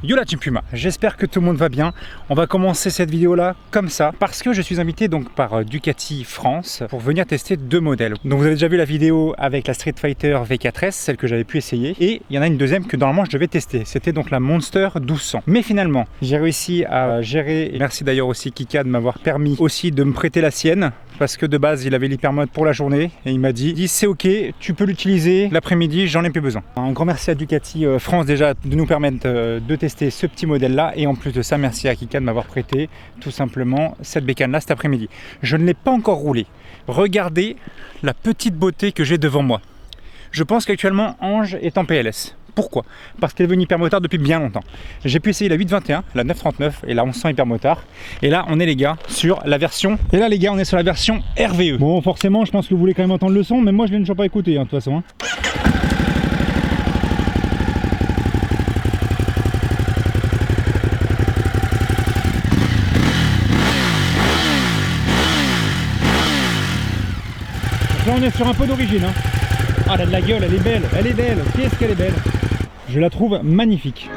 Yo la Team Puma, j'espère que tout le monde va bien. On va commencer cette vidéo là comme ça parce que je suis invité donc par Ducati France pour venir tester deux modèles. Donc vous avez déjà vu la vidéo avec la Street Fighter V4S, celle que j'avais pu essayer, et il y en a une deuxième que normalement je devais tester, c'était donc la Monster 1200. Mais finalement j'ai réussi à gérer, et merci d'ailleurs aussi Kika de m'avoir permis aussi de me prêter la sienne, parce que de base il avait l'hypermode pour la journée et il m'a dit c'est ok, tu peux l'utiliser l'après-midi, j'en ai plus besoin. Un grand merci à Ducati France déjà de nous permettre de tester ce petit modèle là, et en plus de ça merci à Kika de m'avoir prêté tout simplement cette bécane là cet après-midi. Je ne l'ai pas encore roulé. Regardez la petite beauté que j'ai devant moi. Je pense qu'actuellement Ange est en PLS. Pourquoi? Parce qu'elle est venue hypermotard depuis bien longtemps. J'ai pu essayer la 821, la 939 et la 1100 hypermotard. Et là on est les gars sur la version. Et là les gars on est sur la version RVE. Bon forcément je pense que vous voulez quand même entendre le son, mais moi je l'ai toujours pas écouté de toute façon. Là on est sur un peu d'origine. Ah elle a de la gueule, elle est belle, qu'est-ce qu'elle est belle. Je la trouve magnifique.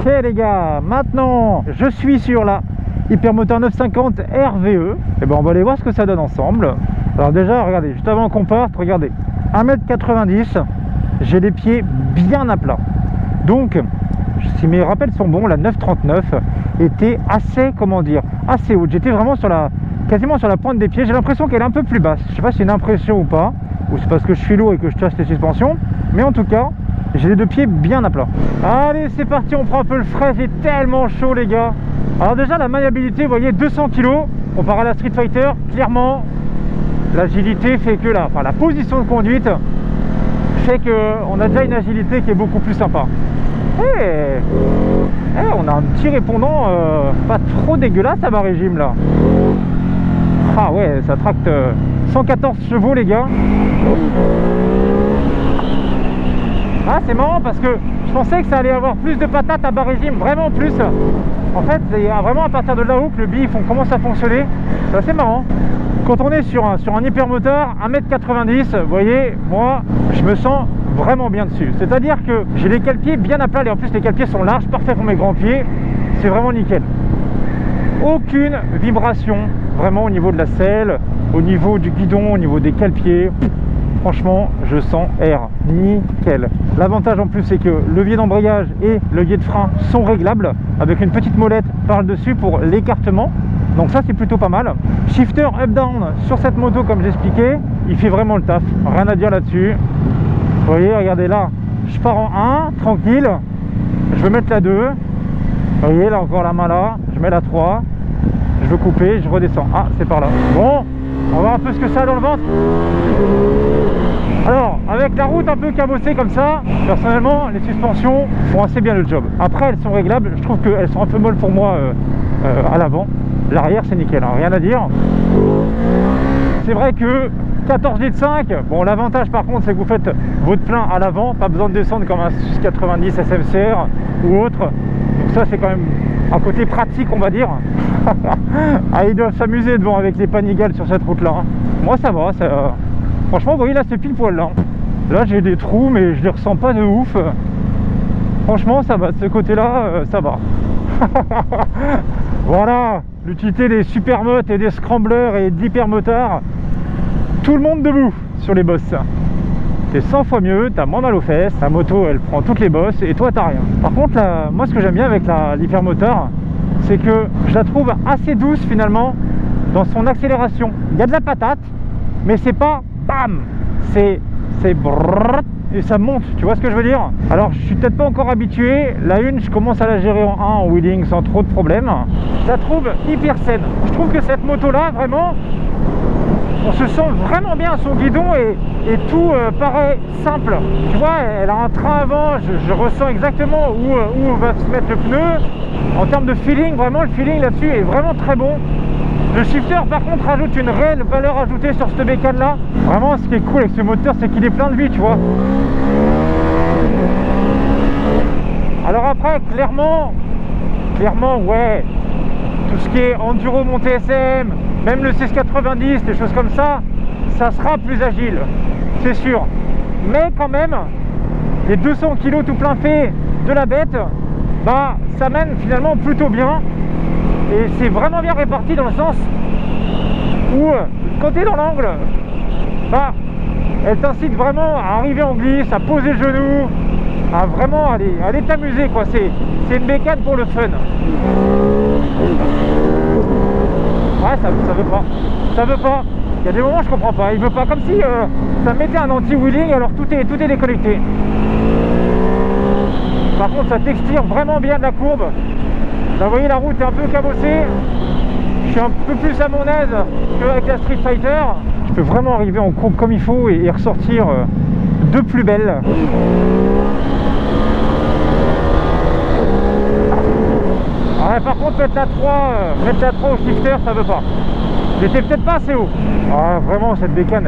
Ok les gars, maintenant je suis sur la hypermoteur 950 RVE. Et ben on va aller voir ce que ça donne ensemble. Alors déjà regardez, juste avant qu'on parte, regardez, 1m90, j'ai les pieds bien à plat. Donc si mes rappels sont bons, la 939 était assez, comment dire, assez haute. J'étais vraiment sur la, quasiment sur la pointe des pieds. J'ai l'impression qu'elle est un peu plus basse. Je sais pas si c'est une impression ou pas, ou c'est parce que je suis lourd et que je casse les suspensions, mais en tout cas j'ai les deux pieds bien à plat. Allez c'est parti, on prend un peu le frais, c'est tellement chaud les gars. Alors déjà la maniabilité, vous voyez, 200 kg, on part à la Street Fighter, clairement l'agilité fait que là, enfin la position de conduite fait qu'on a déjà une agilité qui est beaucoup plus sympa. Et on a un petit répondant pas trop dégueulasse à bas régime là. Ah ouais, ça tracte 114 chevaux les gars. Ah c'est marrant parce que je pensais que ça allait avoir plus de patates à bas régime, vraiment plus. En fait c'est vraiment à partir de là où le bif commence à fonctionner. C'est assez marrant. Quand on est sur un hypermoteur 1m90, vous voyez, moi je me sens vraiment bien dessus. C'est-à-dire que j'ai les cale-pieds bien à plat, et en plus les cale-pieds sont larges, parfait pour mes grands pieds. C'est vraiment nickel. Aucune vibration vraiment au niveau de la selle, au niveau du guidon, au niveau des cale-pieds. Franchement, je sens air nickel. L'avantage en plus, c'est que le levier d'embrayage et le levier de frein sont réglables avec une petite molette par le dessus pour l'écartement. Donc ça, c'est plutôt pas mal. Shifter up-down sur cette moto, comme j'expliquais, il fait vraiment le taf. Rien à dire là-dessus. Vous voyez, regardez là, je pars en 1, tranquille. Je veux mettre la 2. Vous voyez, là encore la main là. Je mets la 3. Je veux couper, je redescends. Ah, c'est par là. Bon, on va voir un peu ce que ça a dans le ventre. Alors, avec la route un peu cabossée comme ça, personnellement, les suspensions font assez bien le job. Après, elles sont réglables. Je trouve qu'elles sont un peu molles pour moi à l'avant. L'arrière, c'est nickel, hein, rien à dire. C'est vrai que 14,5 litres, bon, l'avantage par contre, c'est que vous faites votre plein à l'avant. Pas besoin de descendre comme un 90 SMCR ou autre. Donc ça, c'est quand même un côté pratique, on va dire. Ah, ils doivent s'amuser devant avec les panigales sur cette route-là. Hein. Moi, ça va. Franchement, vous voyez, là, c'est pile poil là. Là, j'ai des trous, mais je les ressens pas de ouf. Franchement, ça va. De ce côté-là, ça va. Voilà l'utilité des supermotes et des scramblers et d'hypermotards. Tout le monde debout sur les bosses. C'est 100 fois mieux, t'as moins mal aux fesses, ta moto elle prend toutes les bosses et toi t'as rien. Par contre là, moi ce que j'aime bien avec l'hypermotard, c'est que je la trouve assez douce finalement dans son accélération. Il y a de la patate, mais c'est pas bam, c'est brrr, et ça monte, tu vois ce que je veux dire? Alors je suis peut-être pas encore habitué, la une je commence à la gérer en 1 en wheeling sans trop de problèmes. Je la trouve hyper saine. Je trouve que cette moto là vraiment, on se sent vraiment bien à son guidon et tout paraît simple. Tu vois, elle a un train avant, je ressens exactement où va se mettre le pneu. En termes de feeling, vraiment le feeling là-dessus est vraiment très bon. Le shifter par contre rajoute une réelle valeur ajoutée sur cette bécane là. Vraiment ce qui est cool avec ce moteur, c'est qu'il est plein de vie, tu vois. Alors après clairement ouais, tout ce qui est enduro montée SM, même le 690, des choses comme ça, ça sera plus agile, c'est sûr. Mais quand même, les 200 kg tout plein fait de la bête, bah ça mène finalement plutôt bien. Et c'est vraiment bien réparti dans le sens où quand tu es dans l'angle, bah elle t'incite vraiment à arriver en glisse, à poser le genou, à vraiment aller t'amuser quoi. C'est une bécane pour le fun. Ouais, ça veut pas. Il y a des moments je comprends pas. Il veut pas, comme si ça mettait un anti-wheeling alors tout est déconnecté. Par contre ça t'extire vraiment bien de la courbe. Là vous voyez la route est un peu cabossée. Je suis un peu plus à mon aise qu'avec la Street Fighter. Je peux vraiment arriver en courbe comme il faut et ressortir de plus belle. Ouais, par contre mettre la 3 au shifter ça veut pas. J'étais peut-être pas assez haut. Ah, vraiment cette bécane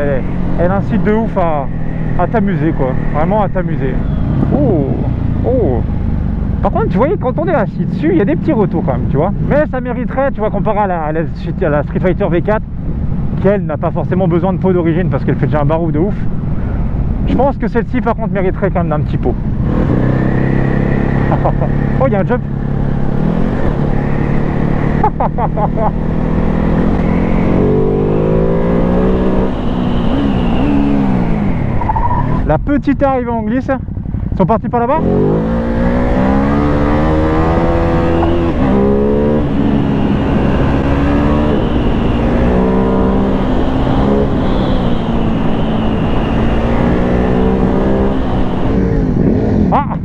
elle incite de ouf à t'amuser quoi. Vraiment à t'amuser. Oh. Par contre tu voyais quand on est assis dessus il y a des petits retours quand même tu vois. Mais ça mériterait tu vois comparé à la Street Fighter V4 qui elle n'a pas forcément besoin de pot d'origine parce qu'elle fait déjà un barouf de ouf. Je pense que celle-ci par contre mériterait quand même d'un petit pot. Oh il y a un jump. La petite arrivée en glisse. Ils sont partis par là-bas. Ah.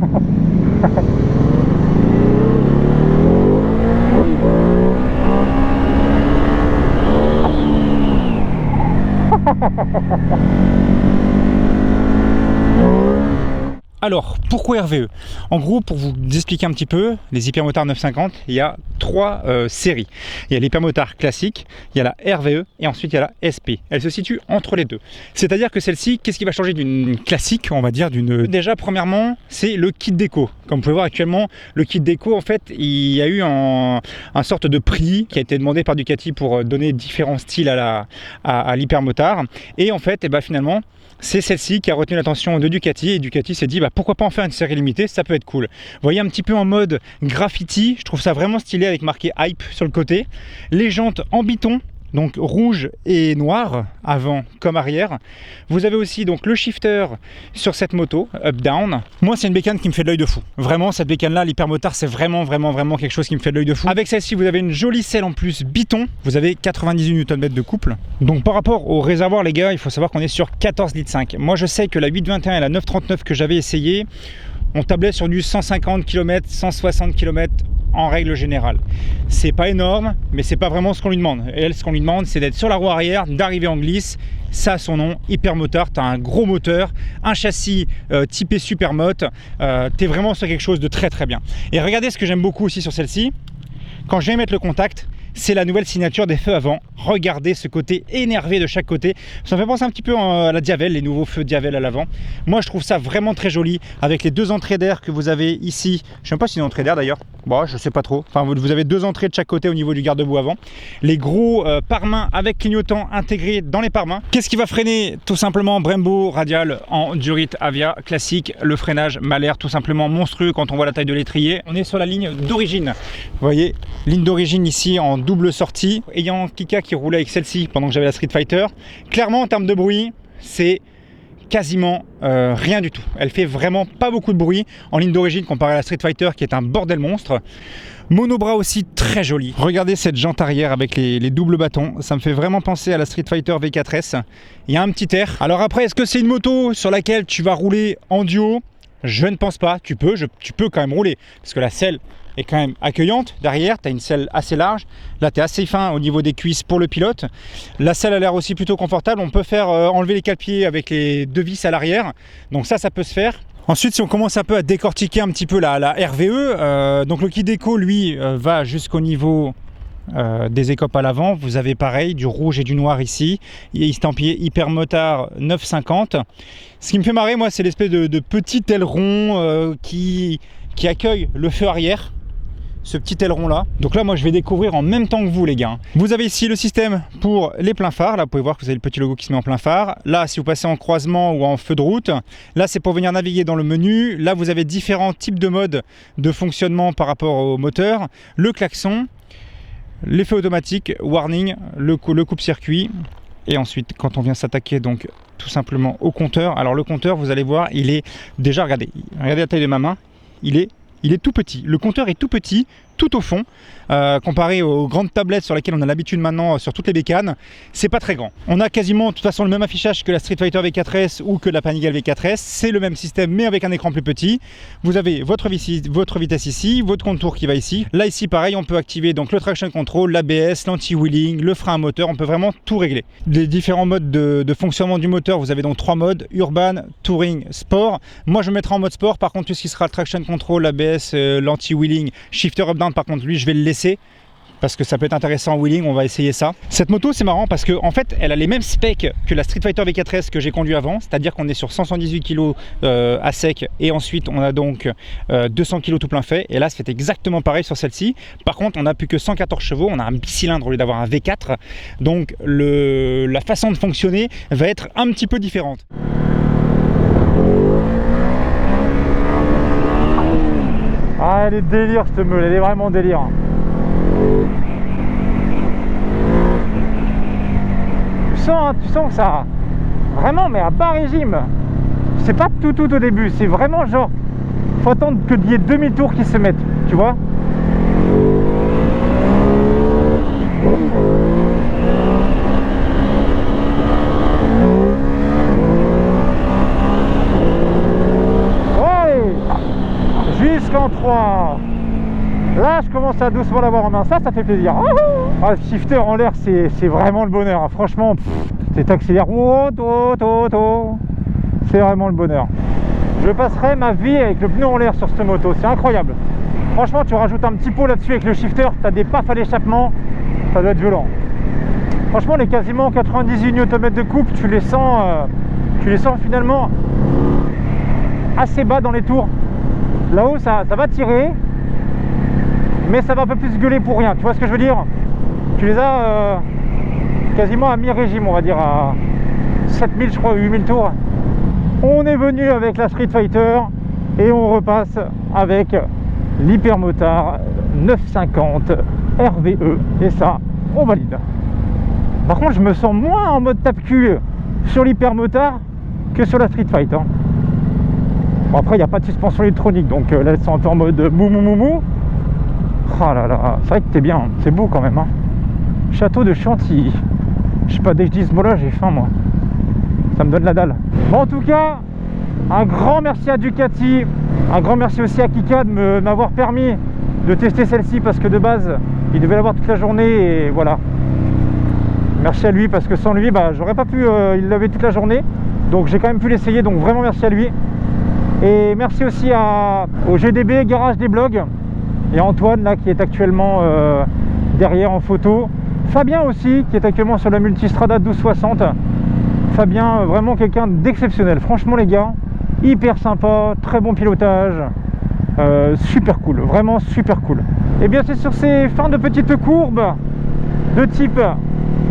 Alors, pourquoi RVE? En gros, pour vous expliquer un petit peu, les hypermotards 950, il y a 3 séries. Il y a l'hypermotard classique, il y a la RVE et ensuite il y a la SP. Elle se situe entre les deux. C'est-à-dire que celle-ci, qu'est-ce qui va changer d'une classique, on va dire, Déjà, premièrement, c'est le kit déco. Comme vous pouvez voir actuellement, le kit déco, en fait, il y a eu un sorte de prix qui a été demandé par Ducati pour donner différents styles à l'hypermotard. Et en fait, finalement, c'est celle-ci qui a retenu l'attention de Ducati et Ducati s'est dit pourquoi pas en faire une série limitée, ça peut être cool. Vous voyez un petit peu en mode graffiti, je trouve ça vraiment stylé avec marqué hype sur le côté. Les jantes en biton, donc rouge et noir, avant comme arrière. Vous avez aussi donc le shifter sur cette moto, up-down. Moi c'est une bécane qui me fait de l'œil de fou. Vraiment cette bécane là, l'hypermotard c'est vraiment quelque chose qui me fait de l'œil de fou. Avec celle-ci vous avez une jolie selle en plus biton, vous avez 98 Nm de couple. Donc par rapport au réservoir les gars, il faut savoir qu'on est sur 14,5 litres. Moi je sais que la 821 et la 939 que j'avais essayé, on tablait sur du 150 km, 160 km en règle générale. C'est pas énorme, mais c'est pas vraiment ce qu'on lui demande. Et elle, ce qu'on lui demande, c'est d'être sur la roue arrière, d'arriver en glisse. Ça a son nom, hypermotard. Tu as un gros moteur, un châssis typé supermote. Tu es vraiment sur quelque chose de très bien. Et regardez ce que j'aime beaucoup aussi sur celle-ci. Quand je viens mettre le contact, c'est la nouvelle signature des feux avant. Regardez ce côté énervé de chaque côté. Ça me fait penser un petit peu à la Diavel, les nouveaux feux Diavel à l'avant. Moi je trouve ça vraiment très joli avec les deux entrées d'air que vous avez ici. Je ne sais pas si c'est une entrée d'air d'ailleurs. Bon, je sais pas trop. Enfin, vous avez deux entrées de chaque côté au niveau du garde-boue avant. Les gros pare-mains avec clignotant intégrés dans les pare-mains. Qu'est-ce qui va freiner? Tout simplement Brembo radial en Durite Avia classique. Le freinage m'a l'air tout simplement monstrueux quand on voit la taille de l'étrier. On est sur la ligne d'origine. Vous voyez, ligne d'origine ici en double sortie. Ayant Kika qui roulait avec celle-ci pendant que j'avais la Street Fighter, clairement en termes de bruit, c'est quasiment rien du tout. Elle fait vraiment pas beaucoup de bruit en ligne d'origine comparé à la Street Fighter qui est un bordel monstre. Monobras aussi très joli. Regardez cette jante arrière avec les doubles bâtons. Ça me fait vraiment penser à la Street Fighter V4S. Il y a un petit air. Alors après, est-ce que c'est une moto sur laquelle tu vas rouler en duo? Je ne pense pas. Tu peux quand même rouler parce que la selle est quand même accueillante. Derrière, tu as une selle assez large. Là, tu es assez fin au niveau des cuisses pour le pilote. La selle a l'air aussi plutôt confortable. On peut faire enlever les cale-pieds avec les deux vis à l'arrière. Donc ça peut se faire. Ensuite, si on commence un peu à décortiquer un petit peu la RVE, donc le kit déco, lui, va jusqu'au niveau des écopes à l'avant. Vous avez pareil, du rouge et du noir ici. Il est estampillé Hypermotard 950. Ce qui me fait marrer, moi, c'est l'espèce de petit aileron qui accueille le feu arrière. Ce petit aileron là. Donc là moi je vais découvrir en même temps que vous les gars. Vous avez ici le système pour les pleins phares. Là vous pouvez voir que vous avez le petit logo qui se met en plein phare. Là si vous passez en croisement ou en feu de route. Là c'est pour venir naviguer dans le menu. Là vous avez différents types de modes de fonctionnement par rapport au moteur. Le klaxon, les feux automatiques, warning, le coupe-circuit. Et ensuite quand on vient s'attaquer donc tout simplement au compteur. Alors le compteur vous allez voir il est déjà, regardez la taille de ma main. Il est tout petit, le compteur est tout petit, tout au fond, comparé aux grandes tablettes sur lesquelles on a l'habitude maintenant sur toutes les bécanes, c'est pas très grand. On a quasiment de toute façon le même affichage que la Street Fighter V4S ou que la Panigale V4S, c'est le même système mais avec un écran plus petit. Vous avez votre vitesse ici, votre contour qui va ici. Là ici pareil, on peut activer donc le traction control, l'ABS, l'anti-wheeling, le frein à moteur, on peut vraiment tout régler. Les différents modes de fonctionnement du moteur, vous avez donc 3 modes, urban, touring, sport. Moi je mettrai en mode sport, par contre tout ce qui sera le traction control, l'ABS, l'anti-wheeling, shifter up down, par contre lui je vais le laisser parce que ça peut être intéressant en wheeling, on va essayer ça. Cette moto c'est marrant parce que en fait elle a les mêmes specs que la Street Fighter V4S que j'ai conduit avant, c'est-à-dire qu'on est sur 178 kg à sec et ensuite on a donc 200 kg tout plein fait, et là c'est exactement pareil sur celle-ci. Par contre on n'a plus que 114 chevaux, on a un bicylindre au lieu d'avoir un V4, donc la façon de fonctionner va être un petit peu différente. Ah, elle est délire cette meule, elle est vraiment délire. Tu sens que ça... Vraiment, mais à bas régime. C'est pas tout au début, c'est vraiment genre... Faut attendre qu'il y ait 2000 tours qui se mettent, tu vois. Jusqu'en 3. Là je commence à doucement l'avoir en main, ça fait plaisir. Ah, le shifter en l'air c'est vraiment le bonheur, franchement. C'est accélère, c'est vraiment le bonheur. Je passerai ma vie avec le pneu en l'air sur cette moto, c'est incroyable. Franchement tu rajoutes un petit pot là-dessus avec le shifter, tu as des pafs à l'échappement, ça doit être violent. Franchement les quasiment 98 Nm de coupe, tu les sens finalement assez bas dans les tours. Là-haut ça va tirer, mais ça va un peu plus gueuler pour rien, tu vois ce que je veux dire. Tu les as quasiment à mi-régime, on va dire à 7000 je crois, 8000 tours. On est venu avec la Street Fighter et on repasse avec l'Hypermotard 950 RVE, et ça on valide. Par contre je me sens moins en mode tape-cul sur l'Hypermotard que sur la Street Fighter. Bon, après il n'y a pas de suspension électronique, donc là elles sont en mode mou. Oh là là, c'est vrai que t'es bien, c'est beau quand même hein. Château de Chantilly. Je sais pas, dès que je dis ce mot là j'ai faim moi. Ça me donne la dalle. Bon en tout cas, un grand merci à Ducati. Un grand merci aussi à Kika de m'avoir permis de tester celle-ci, parce que de base il devait l'avoir toute la journée et voilà. Merci à lui, parce que sans lui j'aurais pas pu, il l'avait toute la journée. Donc j'ai quand même pu l'essayer, donc vraiment merci à lui. Et merci aussi au GDB Garage des Blogs et Antoine là qui est actuellement derrière en photo. Fabien aussi, qui est actuellement sur la Multistrada 1260. Fabien, vraiment quelqu'un d'exceptionnel. Franchement les gars, hyper sympa, très bon pilotage. Super cool, vraiment super cool. Et bien c'est sur ces fins de petites courbes de type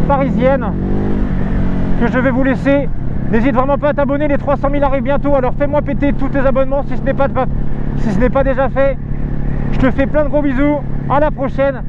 parisienne que je vais vous laisser. N'hésite vraiment pas à t'abonner, les 300 000 arrivent bientôt, alors fais-moi péter tous tes abonnements si ce n'est pas déjà fait. Je te fais plein de gros bisous, à la prochaine,